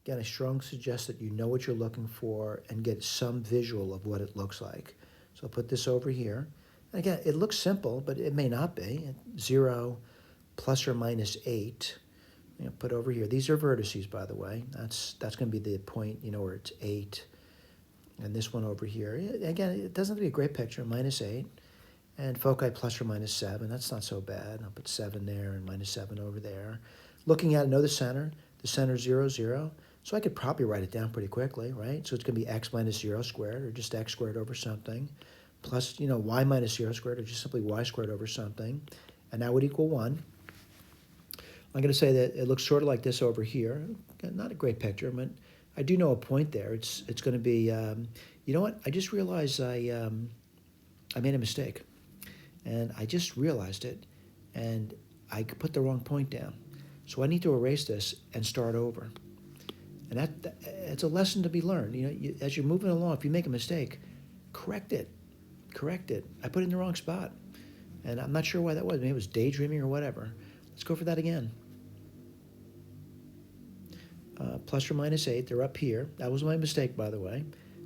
Again, I strongly suggest that you know what you're looking for and get some visual of what it looks like. So I'll put this over here. And again, it looks simple, but it may not be. 0 plus or minus 8. Put over here. These are vertices, by the way. That's going to be the point, where it's 8. And this one over here. Again, it doesn't have to be a great picture. Minus 8. And foci plus or minus 7. That's not so bad. I'll put 7 there and minus 7 over there. Looking at it, know the center. The center 0, 0. So I could probably write it down pretty quickly, right? So it's going to be x minus 0 squared, or just x squared over something, plus, y minus 0 squared, or just simply y squared over something. And that would equal 1. I'm going to say that it looks sort of like this over here. Not a great picture, but I do know a point there. It's going to be, you know what? I just realized I made a mistake. And I just realized it, and I put the wrong point down. So I need to erase this and start over. And it's a lesson to be learned. As you're moving along, if you make a mistake, correct it. Correct it. I put it in the wrong spot. And I'm not sure why that was. Maybe it was daydreaming or whatever. Let's go for that again. Plus or minus 8, they're up here. That was my mistake, by the way.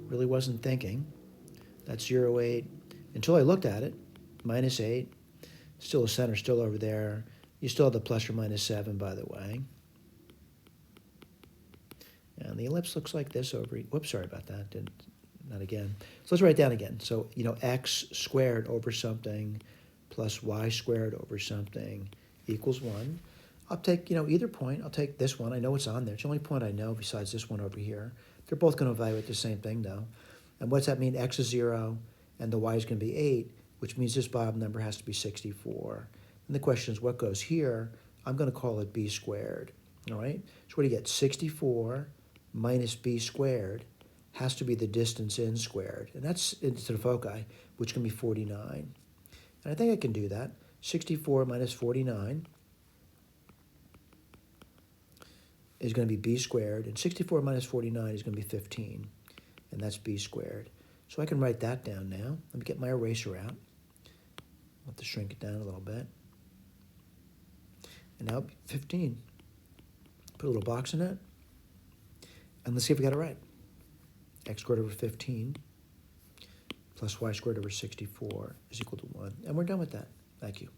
Really wasn't thinking. That's 0, 8. Until I looked at it, minus 8. Still the center, still over there. You still have the plus or minus 7, by the way. And the ellipse looks like this over, whoops, sorry about that, not again. So let's write it down again. So, x squared over something plus y squared over something equals 1. I'll take, either point. I'll take this one. I know it's on there. It's the only point I know besides this one over here. They're both going to evaluate the same thing, though. And what's that mean? X is 0, and the y is going to be 8, which means this bottom number has to be 64. And the question is, what goes here? I'm going to call it b squared. All right? So what do you get? 64 minus b squared has to be the distance in squared. And that's into the foci, which can be 49. And I think I can do that. 64 minus 49 is going to be b squared. And 64 minus 49 is going to be 15. And that's b squared. So I can write that down now. Let me get my eraser out. I'll have to shrink it down a little bit. And now 15. Put a little box in it. And let's see if we got it right. X squared over 15 plus y squared over 64 is equal to 1. And we're done with that. Thank you.